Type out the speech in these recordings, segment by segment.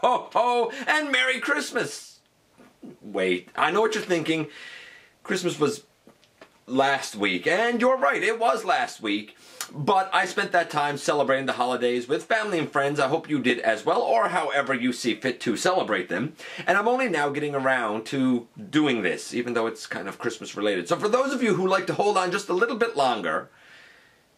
ho, ho, and Merry Christmas! Wait, I know what you're thinking. Christmas was last week, and you're right, it was last week. But I spent that time celebrating the holidays with family and friends. I hope you did as well, or however you see fit to celebrate them. And I'm only now getting around to doing this, even though it's kind of Christmas related. So for those of you who like to hold on just a little bit longer,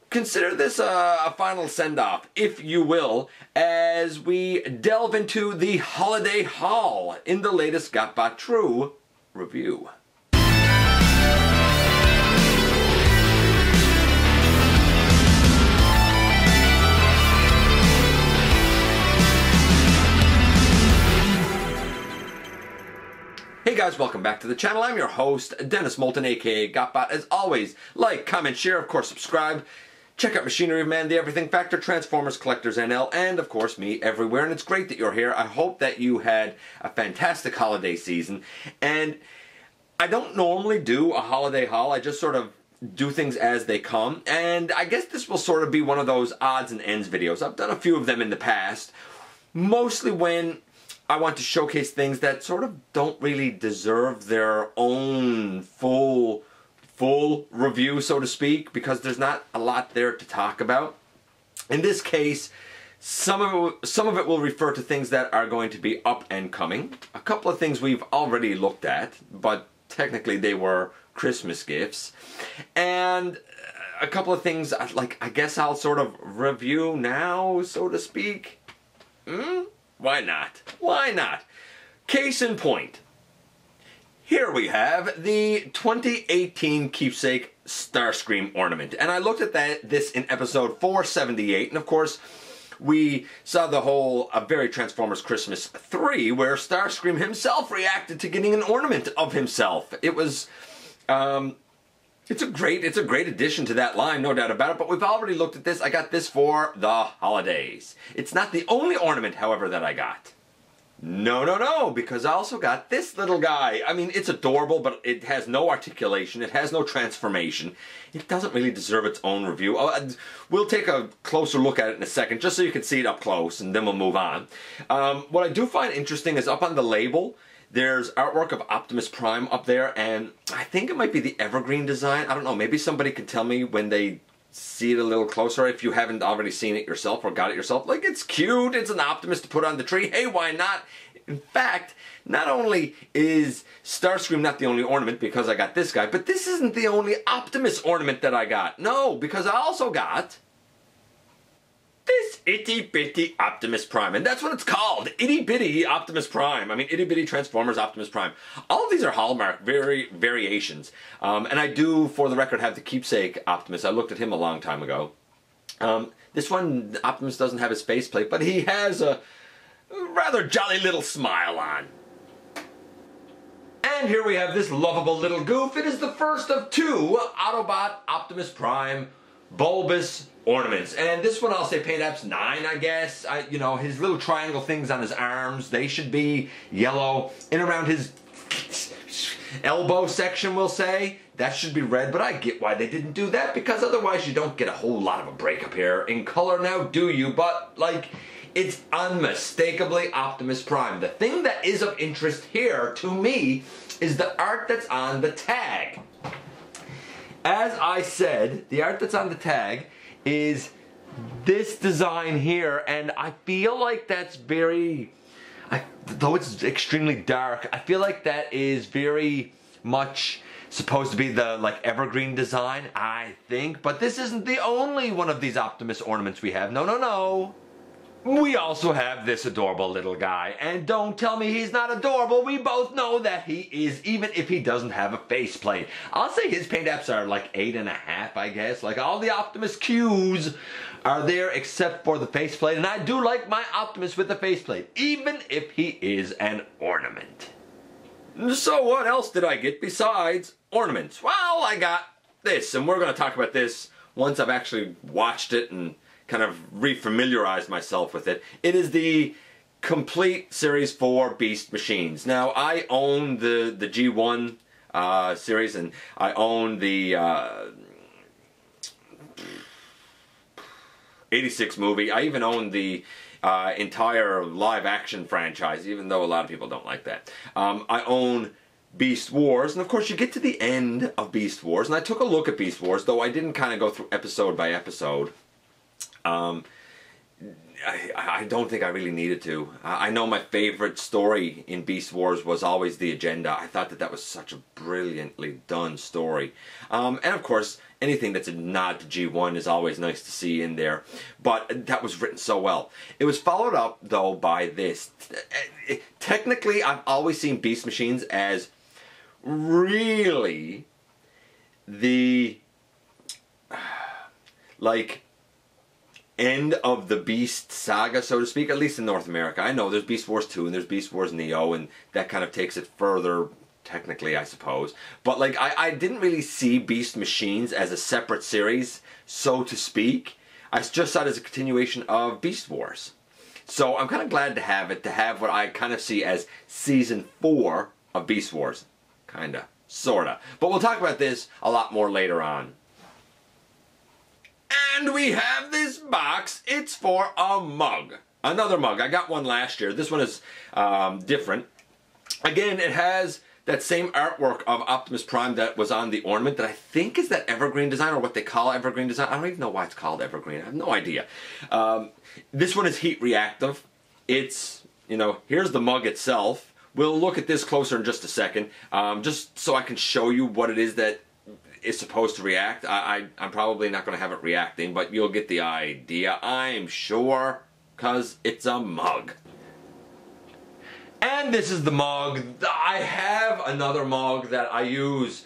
consider this a final send-off, if you will, as we delve into the holiday haul in the latest GotBot True review. Hey guys, welcome back to the channel. I'm your host, Dennis Moulton, aka GotBot. As always, like, comment, share, of course, subscribe. Check out Machinery Man, The Everything Factor, Transformers, Collectors NL, and of course me everywhere. And it's great that you're here. I hope that you had a fantastic holiday season. And I don't normally do a holiday haul. I just sort of do things as they come. And I guess this will sort of be one of those odds and ends videos. I've done a few of them in the past, mostly when I want to showcase things that sort of don't really deserve their own full review, so to speak, because there's not a lot there to talk about. In this case, some of it will refer to things that are going to be up and coming. A couple of things we've already looked at, but technically they were Christmas gifts. And a couple of things, like, I guess I'll sort of review now, so to speak. Why not? Why not? Case in point. Here we have the 2018 Keepsake Starscream ornament. And I looked at this in episode 478. And of course, we saw the whole very Transformers Christmas 3, where Starscream himself reacted to getting an ornament of himself. It was, it's a great addition to that line, no doubt about it, but we've already looked at this. I got this for the holidays. It's not the only ornament, however, that I got. No, because I also got this little guy. I mean, it's adorable, but it has no articulation. It has no transformation. It doesn't really deserve its own review. We'll take a closer look at it in a second, just so you can see it up close, and then we'll move on. What I do find interesting is up on the label, there's artwork of Optimus Prime up there, and I think it might be the evergreen design. I don't know, maybe somebody can tell me when they see it a little closer, if you haven't already seen it yourself or got it yourself. Like, it's cute, it's an Optimus to put on the tree, hey, why not? In fact, not only is Starscream not the only ornament because I got this guy, but this isn't the only Optimus ornament that I got. No, because I also got this itty bitty Optimus Prime, and that's what it's called, itty bitty Optimus Prime. I mean, itty bitty Transformers Optimus Prime. All of these are Hallmark variations, and I do, for the record, have the Keepsake Optimus. I looked at him a long time ago. This one, Optimus doesn't have his faceplate, but he has a rather jolly little smile on. And here we have this lovable little goof. It is the first of two Autobot Optimus Prime bulbous ornaments. And this one I'll say paint app's 9, I guess. You know, his little triangle things on his arms, they should be yellow. In around his elbow section, we'll say, that should be red. But I get why they didn't do that, because otherwise you don't get a whole lot of a breakup here. In color now, do you? But, like, it's unmistakably Optimus Prime. The thing that is of interest here, to me, is the art that's on the tag. As I said, the art that's on the tag is this design here, and I feel like that's very, though it's extremely dark, I feel like that is very much supposed to be the, like, evergreen design, I think. But this isn't the only one of these Optimus ornaments we have. No. We also have this adorable little guy, and don't tell me he's not adorable. We both know that he is, even if he doesn't have a faceplate. I'll say his paint apps are like 8.5, I guess. Like, all the Optimus cues are there except for the faceplate, and I do like my Optimus with the faceplate, even if he is an ornament. So what else did I get besides ornaments? Well, I got this, and we're going to talk about this once I've actually watched it and kind of refamiliarized myself with it. It is the complete series for Beast Machines. Now, I own the G1 series, and I own the 86 movie. I even own the entire live-action franchise, even though a lot of people don't like that. I own Beast Wars, and of course you get to the end of Beast Wars, and I took a look at Beast Wars, though I didn't kind of go through episode by episode. I don't think I really needed to. I know my favorite story in Beast Wars was always The Agenda. I thought that was such a brilliantly done story. And of course, anything that's a nod to G1 is always nice to see in there. But that was written so well. It was followed up, though, by this. Technically, I've always seen Beast Machines as really the, like, end of the Beast saga, so to speak, at least in North America. I know there's Beast Wars 2 and there's Beast Wars Neo, and that kind of takes it further, technically, I suppose. But, like, I didn't really see Beast Machines as a separate series, so to speak. I just saw it as a continuation of Beast Wars. So I'm kind of glad to have it, to have what I kind of see as Season 4 of Beast Wars. Kinda. Sorta. But we'll talk about this a lot more later on. And we have this box. It's for a mug. Another mug. I got one last year. This one is different. Again, it has that same artwork of Optimus Prime that was on the ornament that I think is that evergreen design, or what they call evergreen design. I don't even know why it's called evergreen. I have no idea. This one is heat reactive. It's, you know, here's the mug itself. We'll look at this closer in just a second, just so I can show you what it is that is supposed to react. I'm probably not going to have it reacting, but you'll get the idea, I'm sure, because it's a mug. And this is the mug. I have another mug that I use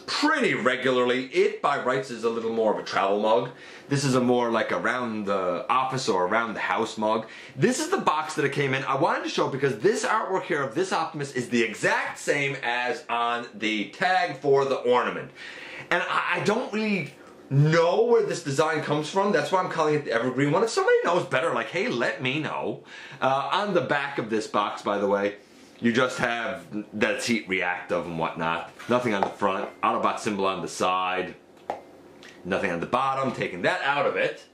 pretty regularly. It, by rights, is a little more of a travel mug. This is a more like around the office or around the house mug. This is the box that it came in. I wanted to show it because this artwork here of this Optimus is the exact same as on the tag for the ornament. And I don't really know where this design comes from. That's why I'm calling it the evergreen one. If somebody knows better, like, hey, let me know. On the back of this box, by the way, you just have that it's heat reactive and whatnot. Nothing on the front. Autobot symbol on the side. Nothing on the bottom. Taking that out of it.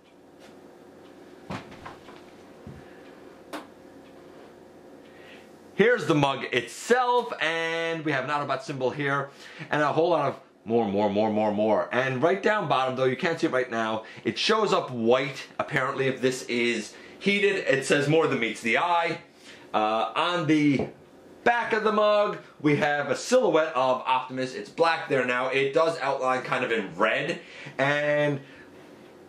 Here's the mug itself, and we have an Autobot symbol here, and a whole lot of more. And right down bottom, though, you can't see it right now, it shows up white. Apparently, if this is heated, it says more than meets the eye. On the back of the mug, we have a silhouette of Optimus. It's black there now. It does outline kind of in red. And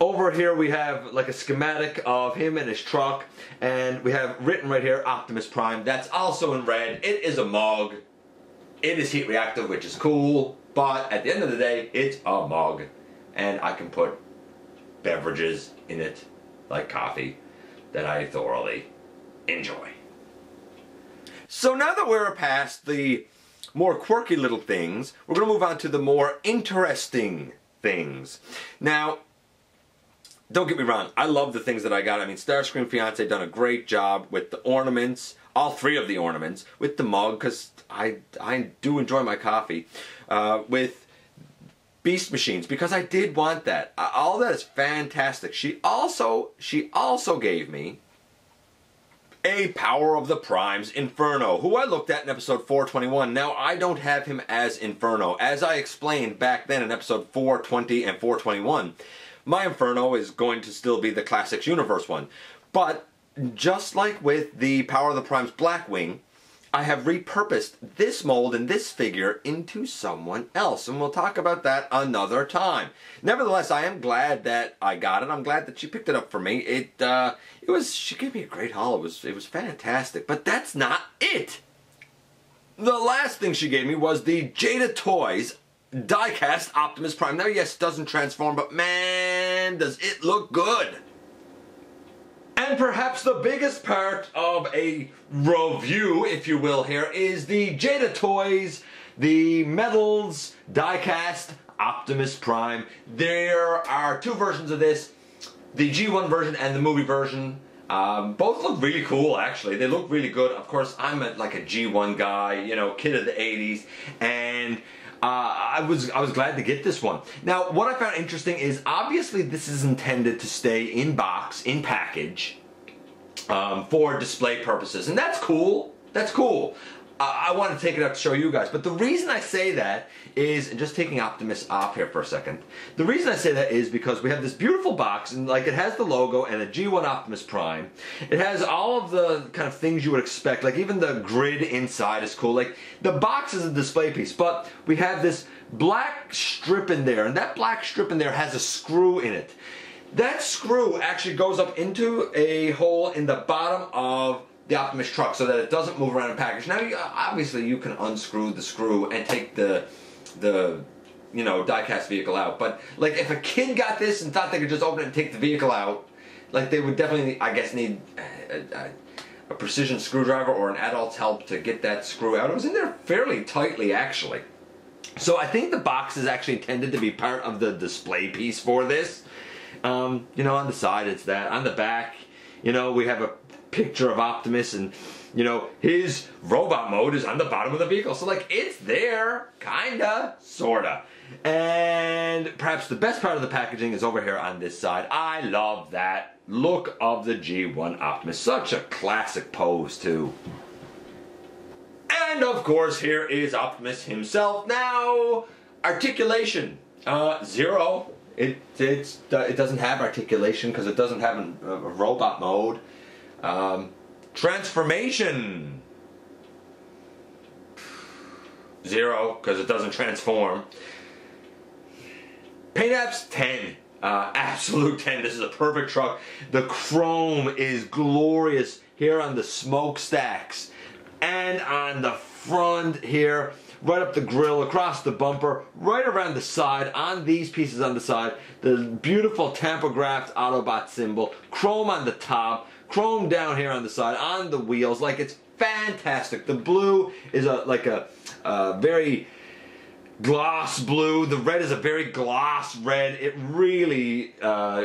over here we have like a schematic of him and his truck. And we have written right here, Optimus Prime. That's also in red. It is a mug. It is heat reactive, which is cool. But at the end of the day, it's a mug. And I can put beverages in it, like coffee, that I thoroughly enjoy. So now that we're past the more quirky little things, we're going to move on to the more interesting things. Now, don't get me wrong, I love the things that I got. I mean, Starscream Fiance done a great job with the ornaments, all three of the ornaments, with the mug, because I do enjoy my coffee, with Beast Machines, because I did want that. All that is fantastic. She also gave me a Power of the Primes Inferno, who I looked at in episode 421. Now, I don't have him as Inferno. As I explained back then in episode 420 and 421, my Inferno is going to still be the Classics Universe one. But just like with the Power of the Primes Blackwing, I have repurposed this mold and this figure into someone else, and we'll talk about that another time. Nevertheless, I am glad that I got it. I'm glad that she picked it up for me. She gave me a great haul. It was fantastic, but that's not it. The last thing she gave me was the Jada Toys die-cast Optimus Prime. Now, yes, it doesn't transform, but man, does it look good. And perhaps the biggest part of a review, if you will, here is the Jada Toys, the Metals die-cast Optimus Prime. There are two versions of this, the G1 version and the movie version. Both look really cool, actually. They look really good. Of course, I'm like a G1 guy, you know, kid of the 80s, and I was glad to get this one. Now, what I found interesting is obviously this is intended to stay in box, in package, for display purposes, and that's cool. That's cool. I want to take it out to show you guys, but the reason I say that is, and just taking Optimus off here for a second, the reason I say that is because we have this beautiful box, and like it has the logo and a G1 Optimus Prime. It has all of the kind of things you would expect, like even the grid inside is cool. Like the box is a display piece, but we have this black strip in there, and that black strip in there has a screw in it. That screw actually goes up into a hole in the bottom of the Optimus truck so that it doesn't move around in package. Now, obviously, you can unscrew the screw and take the you know, die-cast vehicle out. But like, if a kid got this and thought they could just open it and take the vehicle out, like they would definitely, I guess, need a precision screwdriver or an adult's help to get that screw out. It was in there fairly tightly, actually. So I think the box is actually intended to be part of the display piece for this. You know, on the side it's that. On the back, you know, we have a picture of Optimus, and you know, his robot mode is on the bottom of the vehicle. So like, it's there, kinda, sorta. And perhaps the best part of the packaging is over here on this side. I love that look of the G1 Optimus. Such a classic pose too. And of course, here is Optimus himself. Now, articulation, 0. It doesn't have articulation because it doesn't have a robot mode. Transformation, 0 because it doesn't transform. Paint apps, 10. Absolute 10. This is a perfect truck. The chrome is glorious here on the smokestacks and on the front here, right up the grill, across the bumper, right around the side, on these pieces on the side, the beautiful tampographed Autobot symbol, chrome on the top, chrome down here on the side, on the wheels. Like, it's fantastic. The blue is like a very gloss blue. The red is a very gloss red. It really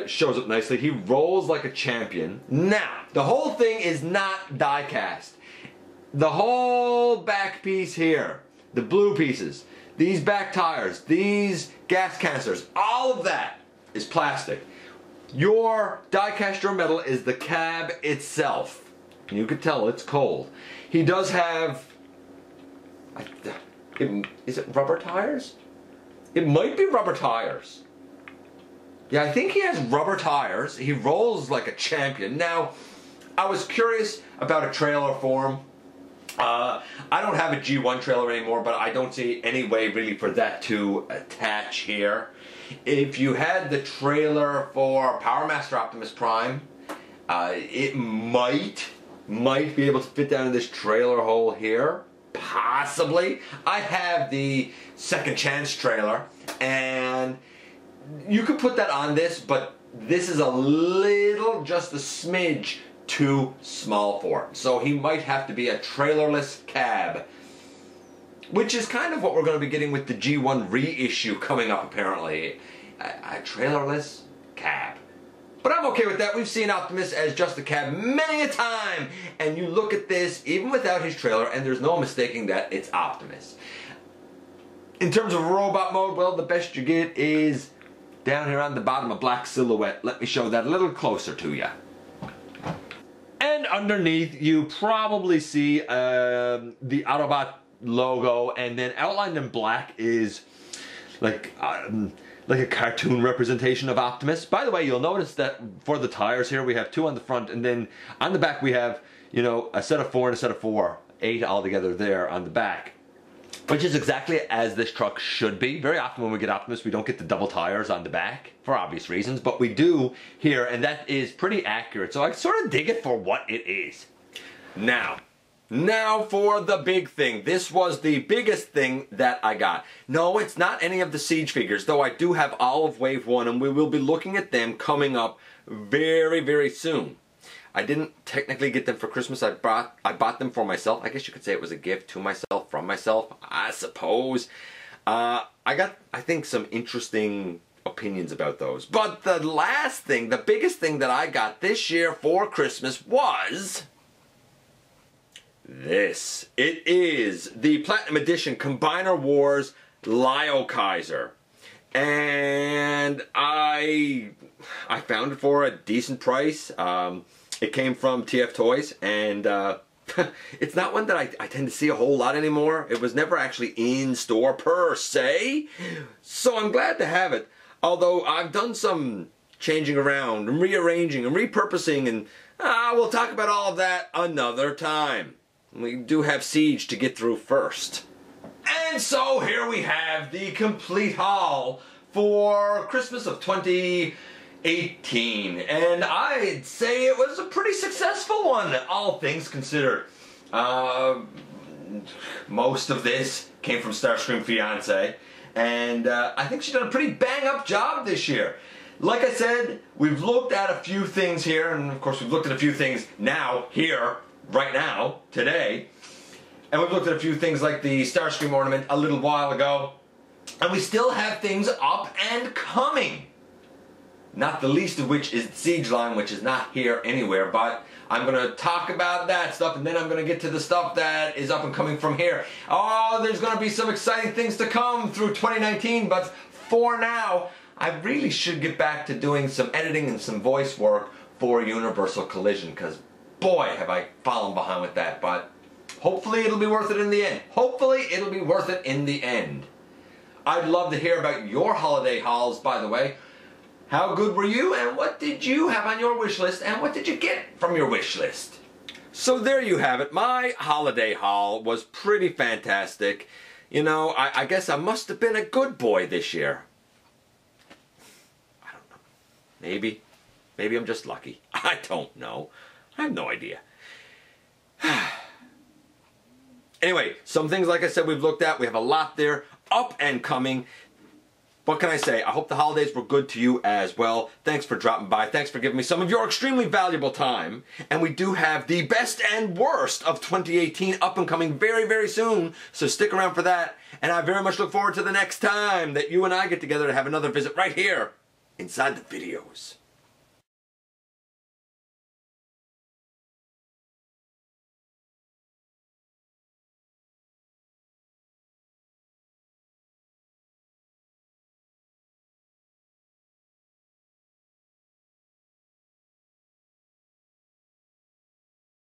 shows up nicely. He rolls like a champion. Now, the whole thing is not die cast. The whole back piece here, the blue pieces, these back tires, these gas canisters, all of that is plastic. Your die-cast your metal is the cab itself. You could tell it's cold. He does have, is it rubber tires? It might be rubber tires. Yeah, I think he has rubber tires. He rolls like a champion. Now, I was curious about a trailer for him. I don't have a G1 trailer anymore, but I don't see any way really for that to attach here. If you had the trailer for Power Master Optimus Prime, it might be able to fit down in this trailer hole here. Possibly. I have the Second Chance trailer, and you could put that on this, but this is a little, just a smidge, too small for him. So he might have to be a trailerless cab, which is kind of what we're going to be getting with the G1 reissue coming up, apparently. A trailerless cab. But I'm okay with that. We've seen Optimus as just a cab many a time. And you look at this, even without his trailer, and there's no mistaking that it's Optimus. In terms of robot mode, well, the best you get is down here on the bottom, a black silhouette. Let me show that a little closer to you. And underneath, you probably see the Autobot logo, and then outlined in black is like a cartoon representation of Optimus. By the way, you'll notice that for the tires here, we have 2 on the front, and then on the back we have, you know, a set of 4 and a set of 4, 8 altogether there on the back, which is exactly as this truck should be. Very often when we get Optimus, we don't get the double tires on the back for obvious reasons, but we do here, and that is pretty accurate. So I sort of dig it for what it is. Now for the big thing. This was the biggest thing that I got. No, it's not any of the Siege figures, though I do have all of Wave 1, and we will be looking at them coming up very, very soon. I didn't technically get them for Christmas. I bought them for myself. I guess you could say it was a gift to myself, from myself, I suppose. I got, I think, some interesting opinions about those. But the last thing, the biggest thing that I got this year for Christmas was this. It is the Platinum Edition Combiner Wars Liokaiser. And I found it for a decent price. It came from TF Toys, and it's not one that I tend to see a whole lot anymore. It was never actually in store per se, so I'm glad to have it. Although I've done some changing around and rearranging and repurposing, and we'll talk about all of that another time. We do have Siege to get through first. And so here we have the complete haul for Christmas of 2018. And I'd say it was a pretty successful one, all things considered. Most of this came from Starscream Fiance. And I think she's done a pretty bang-up job this year. Like I said, we've looked at a few things here, and of course we've looked at a few things now, here, right now, today. And we've looked at a few things like the Starscream ornament a little while ago. And we still have things up and coming. Not the least of which is the Siege line, which is not here anywhere, but I'm going to talk about that stuff, and then I'm going to get to the stuff that is up and coming from here. Oh, there's going to be some exciting things to come through 2019, but for now, I really should get back to doing some editing and some voice work for Universal Collision, because boy, have I fallen behind with that, but hopefully it'll be worth it in the end. Hopefully it'll be worth it in the end. I'd love to hear about your holiday hauls, by the way. How good were you, and what did you have on your wish list, and what did you get from your wish list? So there you have it. My holiday haul was pretty fantastic. You know, I guess I must have been a good boy this year. I don't know. Maybe. Maybe I'm just lucky. I don't know. I have no idea. Anyway, some things, like I said, we've looked at. We have a lot there, up and coming. What can I say? I hope the holidays were good to you as well. Thanks for dropping by. Thanks for giving me some of your extremely valuable time. And we do have the best and worst of 2018 up and coming very, very soon. So stick around for that. And I very much look forward to the next time that you and I get together to have another visit right here inside the videos.